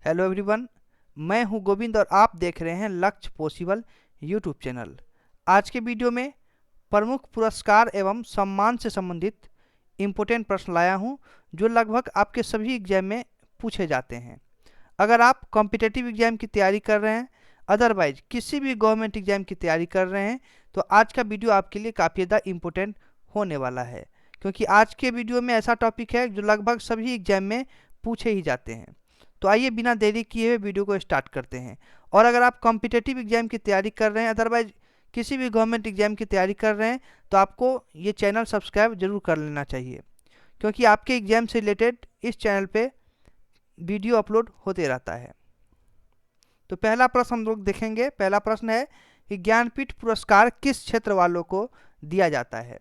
Hello everyone, मैं हूं गोविंद और आप देख रहे हैं लक्ष्य पॉसिबल यूट्यूब चैनल। आज के वीडियो में प्रमुख पुरस्कार एवं सम्मान से संबंधित इम्पोर्टेंट प्रश्न लाया हूं, जो लगभग आपके सभी एग्जाम में पूछे जाते हैं। अगर आप कॉम्पिटिटिव एग्जाम की तैयारी कर रहे हैं, अदरवाइज किसी भी गवर्नमेंट एग्जाम की तैयारी कर रहे हैं, तो आज का वीडियो आपके लिए काफ़ी ज़्यादा इम्पोर्टेंट होने वाला है, क्योंकि आज के वीडियो में ऐसा टॉपिक है जो लगभग सभी एग्जाम में पूछे ही जाते हैं। तो आइए बिना देरी किए हुए वीडियो को स्टार्ट करते हैं। और अगर आप कॉम्पिटिटिव एग्जाम की तैयारी कर रहे हैं, अदरवाइज किसी भी गवर्नमेंट एग्जाम की तैयारी कर रहे हैं, तो आपको ये चैनल सब्सक्राइब जरूर कर लेना चाहिए, क्योंकि आपके एग्जाम से रिलेटेड इस चैनल पे वीडियो अपलोड होते रहता है। तो पहला प्रश्न हम लोग देखेंगे। पहला प्रश्न है कि ज्ञानपीठ पुरस्कार किस क्षेत्र वालों को दिया जाता है।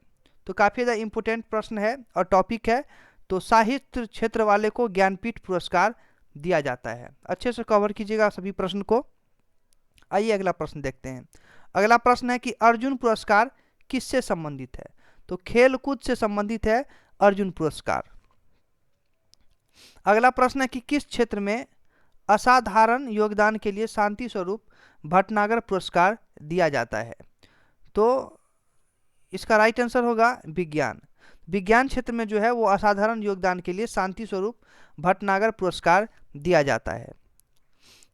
तो काफ़ी ज़्यादा इम्पोर्टेंट प्रश्न है और टॉपिक है। तो साहित्य क्षेत्र वाले को ज्ञानपीठ पुरस्कार दिया जाता है। अच्छे से कवर कीजिएगा सभी प्रश्न को। आइए अगला प्रश्न देखते हैं। अगला प्रश्न है कि अर्जुन पुरस्कार किससे संबंधित है। तो खेलकूद से संबंधित है अर्जुन पुरस्कार। अगला प्रश्न है कि किस क्षेत्र में असाधारण योगदान के लिए शांति स्वरूप भटनागर पुरस्कार दिया जाता है। तो इसका राइट आंसर होगा विज्ञान। विज्ञान क्षेत्र में जो है वो असाधारण योगदान के लिए शांति स्वरूप भटनागर पुरस्कार दिया जाता है।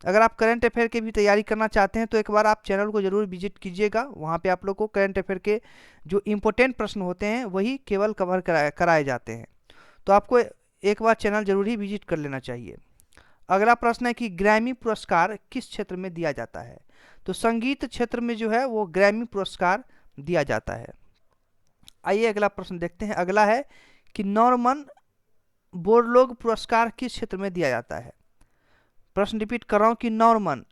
अगर आप करंट अफेयर की भी तैयारी करना चाहते हैं तो एक बार आप चैनल को जरूर विजिट कीजिएगा। वहाँ पे आप लोग को करंट अफेयर के जो इम्पोर्टेंट प्रश्न होते हैं वही केवल कवर कराए जाते हैं। तो आपको एक बार चैनल जरूर ही विजिट कर लेना चाहिए। अगला प्रश्न है कि ग्रैमी पुरस्कार किस क्षेत्र में दिया जाता है। तो संगीत क्षेत्र में जो है वो ग्रैमी पुरस्कार दिया जाता है। आइए अगला प्रश्न देखते हैं। अगला है कि नॉर्मन बोरलोग पुरस्कार किस क्षेत्र में दिया जाता है। प्रश्न रिपीट कर रहा हूँ कि नॉर्मन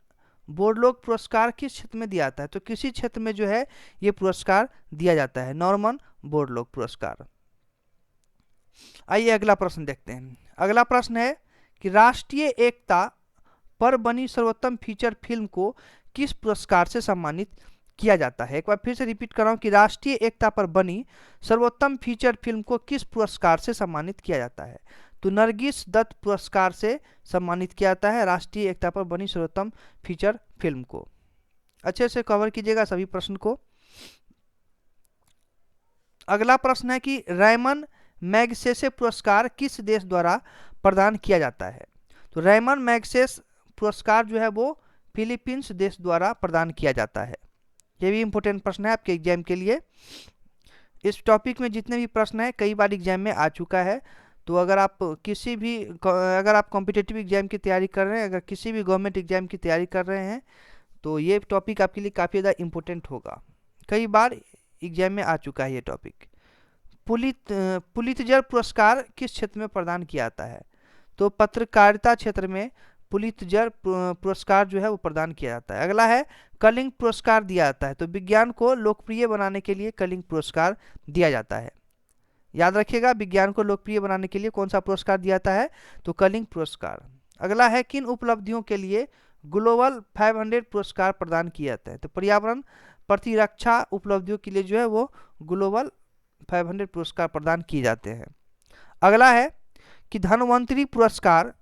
बोरलोग पुरस्कार किस क्षेत्र में दिया जाता है। तो किसी क्षेत्र में जो है ये पुरस्कार दिया जाता है, नॉर्मन बोरलोग पुरस्कार। आइए अगला प्रश्न देखते हैं। अगला प्रश्न है कि राष्ट्रीय एकता पर बनी सर्वोत्तम फीचर फिल्म को किस पुरस्कार से सम्मानित किया जाता है। एक बार फिर से रिपीट कर रहा हूँ कि राष्ट्रीय एकता पर बनी सर्वोत्तम फीचर फिल्म को किस पुरस्कार से सम्मानित किया जाता है। तो नरगिस दत्त पुरस्कार से सम्मानित किया जाता है राष्ट्रीय एकता पर बनी सर्वोत्तम फीचर फिल्म को। अच्छे से कवर कीजिएगा सभी प्रश्न को। अगला प्रश्न है कि रैमन मैगसेसे पुरस्कार किस देश द्वारा प्रदान किया जाता है। तो रैमन मैगसेस पुरस्कार जो है वो फिलीपींस देश द्वारा प्रदान किया जाता है। ये भी इम्पोर्टेंट प्रश्न है आपके एग्जाम के लिए। इस टॉपिक में जितने भी प्रश्न हैं कई बार एग्जाम में आ चुका है। तो अगर आप कॉम्पिटिटिव एग्जाम की तैयारी कर रहे हैं, अगर किसी भी गवर्नमेंट एग्जाम की तैयारी कर रहे हैं, तो ये टॉपिक आपके लिए काफ़ी ज़्यादा इम्पोर्टेंट होगा। कई बार एग्जाम में आ चुका है ये टॉपिक। पुलित्जर पुरस्कार किस क्षेत्र में प्रदान किया जाता है। तो पत्रकारिता क्षेत्र में पुलित्जर पुरस्कार जो है वो प्रदान किया जाता है। अगला है कलिंग पुरस्कार दिया जाता है। तो विज्ञान को लोकप्रिय बनाने के लिए कलिंग पुरस्कार दिया जाता है। याद रखिएगा, विज्ञान को लोकप्रिय बनाने के लिए कौन सा पुरस्कार दिया जाता है, तो कलिंग पुरस्कार। अगला है किन उपलब्धियों के लिए ग्लोबल 500 पुरस्कार प्रदान किए जाते हैं। तो पर्यावरण प्रतिरक्षा उपलब्धियों के लिए जो है वो ग्लोबल 500 पुरस्कार प्रदान किए जाते हैं। अगला है कि धन्वंतरी पुरस्कार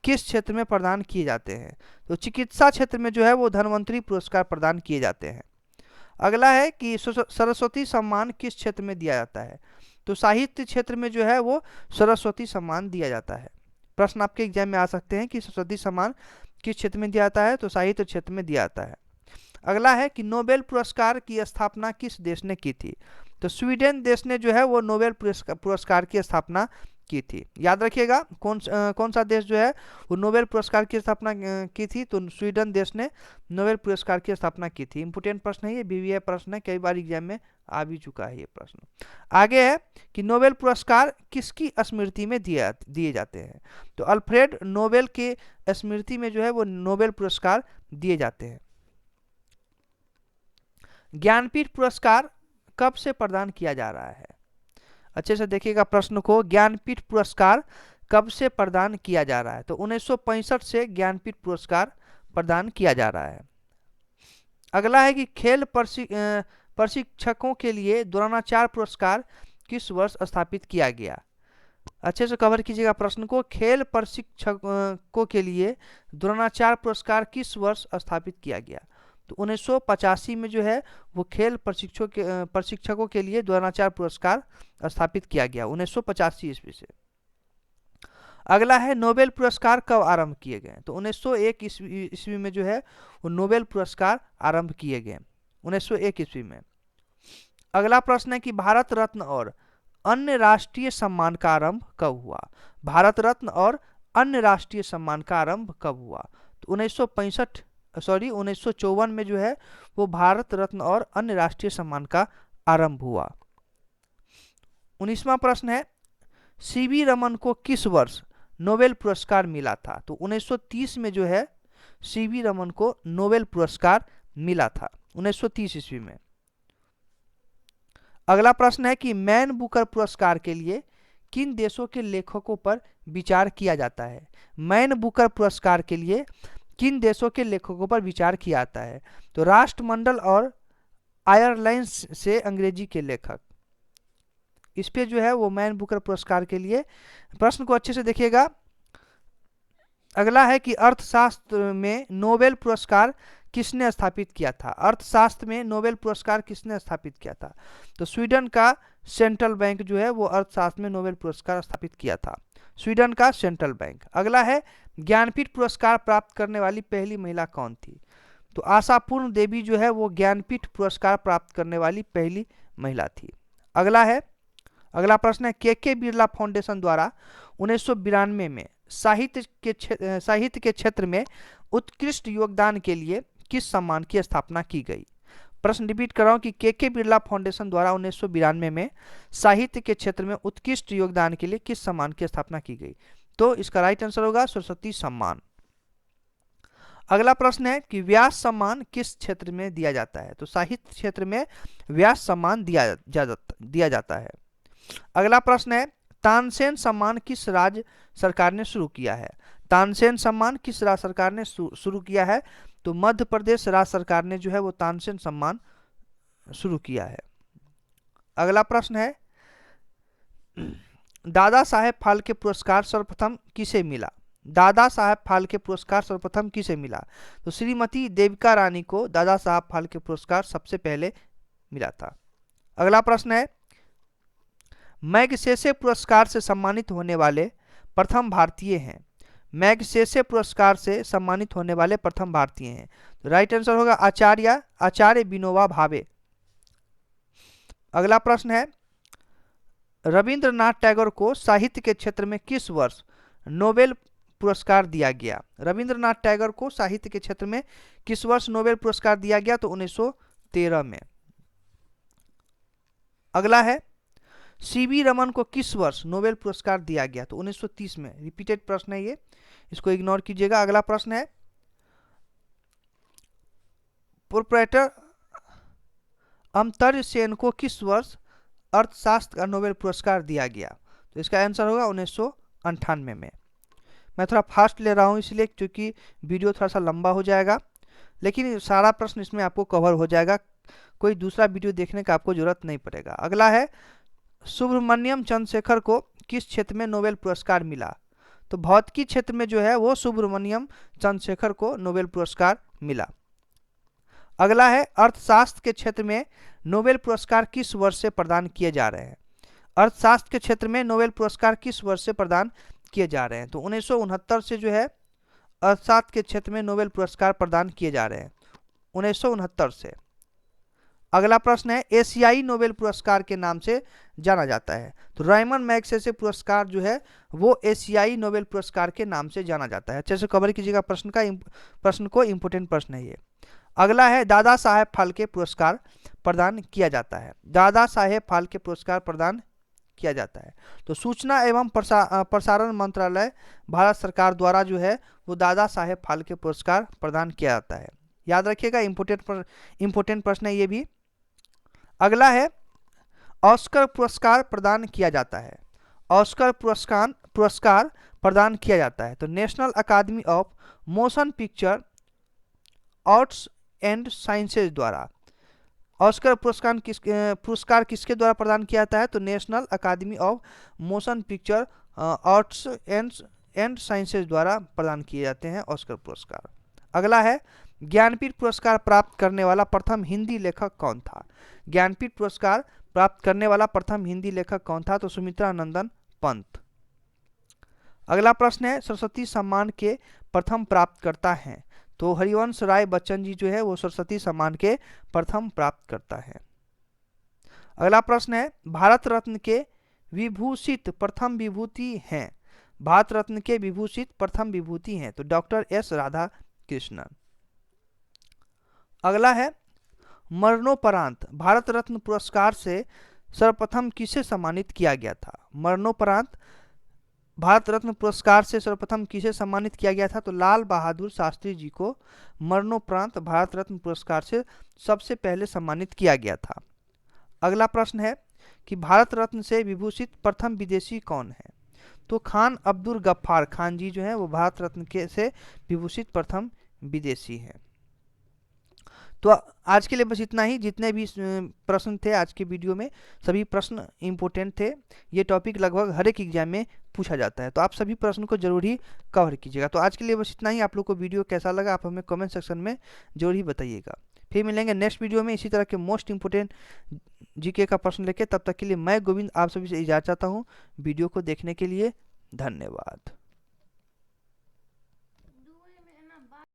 किस क्षेत्र में प्रदान किए जाते हैं। तो चिकित्सा क्षेत्र में जो है वो धन्वंतरी पुरस्कार प्रदान किए जाते हैं। अगला है कि सरस्वती सम्मान किस क्षेत्र में दिया जाता है। तो साहित्य क्षेत्र में जो है वो सरस्वती सम्मान दिया जाता है। प्रश्न आपके एग्जाम में आ सकते हैं कि सरस्वती सम्मान किस क्षेत्र में दिया जाता है। तो साहित्य क्षेत्र में दिया जाता है। अगला है कि नोबेल पुरस्कार की स्थापना किस देश ने की थी। तो स्वीडन देश ने जो है वो नोबेल पुरस्कार की स्थापना की थी। याद रखिएगा कौन सा देश जो है वो नोबेल पुरस्कार की स्थापना की थी। तो स्वीडन देश ने नोबेल पुरस्कार की स्थापना की थी। इंपोर्टेंट प्रश्न है ये, बीवीए प्रश्न है, कई बार एग्जाम में आ भी चुका है ये प्रश्न। आगे है कि नोबेल पुरस्कार किसकी स्मृति में दिए जाते हैं। तो अल्फ्रेड नोबेल के स्मृति में जो है वो नोबेल पुरस्कार दिए जाते हैं। ज्ञानपीठ पुरस्कार कब से प्रदान किया जा रहा है। अच्छे से देखिएगा प्रश्न को। ज्ञानपीठ पुरस्कार कब से प्रदान किया जा रहा है। तो 1965 से ज्ञानपीठ पुरस्कार प्रदान किया जा रहा है। अगला है कि खेल प्रशिक्षकों के लिए द्रोणाचार्य पुरस्कार किस वर्ष स्थापित किया गया। अच्छे से कवर कीजिएगा प्रश्न को। खेल प्रशिक्षकों के लिए द्रोणाचार्य पुरस्कार किस वर्ष स्थापित किया गया? तो 1985 में जो है वो खेल प्रशिक्षकों के लिए द्रोणाचार्य पुरस्कार स्थापित किया गया 1985 ईस्वी से। अगला है नोबेल पुरस्कार कब आरंभ किए गए? तो 1901 ईस्वी में जो है वो नोबेल पुरस्कार आरंभ किए गए 1901 ईस्वी में। अगला प्रश्न है कि भारत रत्न और अन्य राष्ट्रीय सम्मान का आरंभ कब हुआ? भारत रत्न और अन्य राष्ट्रीय सम्मान का आरंभ कब हुआ? तो 1954 में जो है वो भारत रत्न और अन्य राष्ट्रीय सम्मान का आरंभ हुआ। 19वां प्रश्न है सीवी रमन को किस वर्ष नोबेल पुरस्कार मिला था? तो 1930 में जो है सीवी रमन को नोबेल पुरस्कार मिला था 1930 ईस्वी में। अगला प्रश्न है कि मैन बुकर पुरस्कार के लिए किन देशों के लेखकों पर विचार किया जाता है? मैन बुकर पुरस्कार के लिए किन देशों के लेखकों पर विचार किया जाता है? तो राष्ट्रमंडल और आयरलैंड से अंग्रेजी के लेखक, इस पे जो है वो मैन बुकर पुरस्कार के लिए। प्रश्न को अच्छे से देखिएगा। अगला है कि अर्थशास्त्र में नोबेल पुरस्कार किसने स्थापित किया था? अर्थशास्त्र में नोबेल पुरस्कार किसने स्थापित किया था? तो स्वीडन का सेंट्रल बैंक जो है वो अर्थशास्त्र में नोबेल पुरस्कार स्थापित किया था, स्वीडन का सेंट्रल बैंक। अगला है ज्ञानपीठ पुरस्कार प्राप्त करने वाली पहली महिला कौन थी? तो आशापूर्ण देवी जो है वो ज्ञानपीठ पुरस्कार प्राप्त करने वाली पहली महिला थी। अगला प्रश्न है के बिरला फाउंडेशन द्वारा 1992 में साहित्य के क्षेत्र में उत्कृष्ट योगदान के लिए किस सम्मान की स्थापना की गई? प्रश्न रिपीट कर रहा हूं कि के बिरला फाउंडेशन द्वारा 1992 में साहित्य के क्षेत्र में उत्कृष्ट योगदान के लिए किस सम्मान की स्थापना की गई? तो इसका राइट आंसर होगा सरस्वती सम्मान। अगला प्रश्न है कि व्यास सम्मान किस क्षेत्र में दिया जाता है? तो साहित्य क्षेत्र में व्यास सम्मान दिया जाता है। अगला प्रश्न है तानसेन सम्मान किस राज्य सरकार ने शुरू किया है? तानसेन सम्मान किस राज्य सरकार ने शुरू किया है? तो मध्य प्रदेश राज्य सरकार ने जो है वो तानसेन सम्मान शुरू किया है। अगला प्रश्न है दादा साहेब फाल्के पुरस्कार सर्वप्रथम किसे मिला? दादा साहेब फाल्के पुरस्कार सर्वप्रथम किसे मिला? तो श्रीमती देविका रानी को दादा साहेब फाल्के पुरस्कार सबसे पहले मिला था। अगला प्रश्न है मैगसेसे पुरस्कार से सम्मानित होने वाले प्रथम भारतीय हैं? मैगसेसे पुरस्कार से सम्मानित होने वाले प्रथम भारतीय हैं। तो राइट आंसर होगा आचार्य विनोबा भावे। अगला प्रश्न है रविंद्रनाथ टैगोर को साहित्य के क्षेत्र में किस वर्ष नोबेल पुरस्कार दिया गया? रविंद्रनाथ टैगोर को साहित्य के क्षेत्र में किस वर्ष नोबेल पुरस्कार दिया गया? तो 1913 में। अगला है सीवी रमन को किस वर्ष नोबेल पुरस्कार दिया गया? तो 1930 में। रिपीटेड प्रश्न है ये, इसको इग्नोर कीजिएगा। अगला प्रश्न है प्रोप्राइटर अमर्त्य सेन को किस वर्ष अर्थशास्त्र का नोबेल पुरस्कार दिया गया? तो इसका आंसर होगा 1998 में। मैं थोड़ा फास्ट ले रहा हूँ इसलिए क्योंकि वीडियो थोड़ा सा लंबा हो जाएगा, लेकिन सारा प्रश्न इसमें आपको कवर हो जाएगा, कोई दूसरा वीडियो देखने का आपको जरूरत नहीं पड़ेगा। अगला है सुब्रमण्यम चंद्रशेखर को किस क्षेत्र में नोबेल पुरस्कार मिला? तो भौतिकी क्षेत्र में जो है वो सुब्रमण्यम चंद्रशेखर को नोबेल पुरस्कार मिला। अगला है अर्थशास्त्र के क्षेत्र में नोबेल पुरस्कार किस वर्ष से प्रदान किए जा रहे हैं? अर्थशास्त्र के क्षेत्र में नोबेल पुरस्कार किस वर्ष से प्रदान किए जा रहे हैं? तो 1969 से जो है अर्थशास्त्र के क्षेत्र में नोबेल पुरस्कार प्रदान किए जा रहे हैं, 1969 से। अगला प्रश्न है एशियाई नोबेल पुरस्कार के नाम से जाना जाता है? तो रायमन मैगसेसे पुरस्कार जो है वो एशियाई नोबेल पुरस्कार के नाम से जाना जाता है। अच्छे से कवर कीजिएगा प्रश्न को, इंपोर्टेंट प्रश्न है ये। अगला है दादा साहेब फाल्के पुरस्कार प्रदान किया जाता है? दादा साहेब फाल्के पुरस्कार प्रदान किया जाता है तो सूचना एवं प्रसारण मंत्रालय भारत सरकार द्वारा जो है वो दादा साहेब फाल्के पुरस्कार प्रदान किया जाता है। याद रखिएगा, इंपोर्टेंट प्रश्न है ये भी। अगला है ऑस्कर पुरस्कार प्रदान किया जाता है? ऑस्कर पुरस्कार प्रदान किया जाता है तो national academy of motion picture arts and sciences द्वारा। ऑस्कर पुरस्कार किसके द्वारा प्रदान किया जाता है? तो national academy of motion picture arts and sciences द्वारा प्रदान किए जाते हैं ऑस्कर पुरस्कार। अगला है ज्ञानपीठ पुरस्कार प्राप्त करने वाला प्रथम हिंदी लेखक कौन था? ज्ञानपीठ पुरस्कार प्राप्त करने वाला प्रथम हिंदी लेखक कौन था? तो सुमित्रा नंदन पंत। अगला प्रश्न है सरस्वती सम्मान के प्रथम प्राप्तकर्ता हैं? तो हरिवंश राय बच्चन जी जो है वो सरस्वती सम्मान के प्रथम प्राप्तकर्ता है। अगला प्रश्न है भारत रत्न के विभूषित प्रथम विभूति हैं? भारत रत्न के विभूषित प्रथम विभूति हैं तो डॉक्टर एस राधा कृष्णन। अगला है मरणोपरांत भारत रत्न पुरस्कार से सर्वप्रथम किसे सम्मानित किया गया था? मरणोपरांत भारत रत्न पुरस्कार से सर्वप्रथम किसे सम्मानित किया गया था? तो लाल बहादुर शास्त्री जी को मरणोपरांत भारत रत्न पुरस्कार से सबसे पहले सम्मानित किया गया था। अगला प्रश्न है कि भारत रत्न से विभूषित प्रथम विदेशी कौन है? तो खान अब्दुल गफ्फार खान जी जो है वो भारत रत्न के से विभूषित प्रथम विदेशी हैं। तो आज के लिए बस इतना ही। जितने भी प्रश्न थे आज के वीडियो में सभी प्रश्न इम्पोर्टेंट थे। ये टॉपिक लगभग हर एक एग्जाम में पूछा जाता है तो आप सभी प्रश्न को जरूर ही कवर कीजिएगा। तो आज के लिए बस इतना ही। आप लोग को वीडियो कैसा लगा आप हमें कमेंट सेक्शन में जरूर ही बताइएगा। फिर मिलेंगे नेक्स्ट वीडियो में इसी तरह के मोस्ट इंपोर्टेंट जीके का प्रश्न लेके। तब तक के लिए मैं गोविंद आप सभी से इजाज़त चाहता हूँ। वीडियो को देखने के लिए धन्यवाद।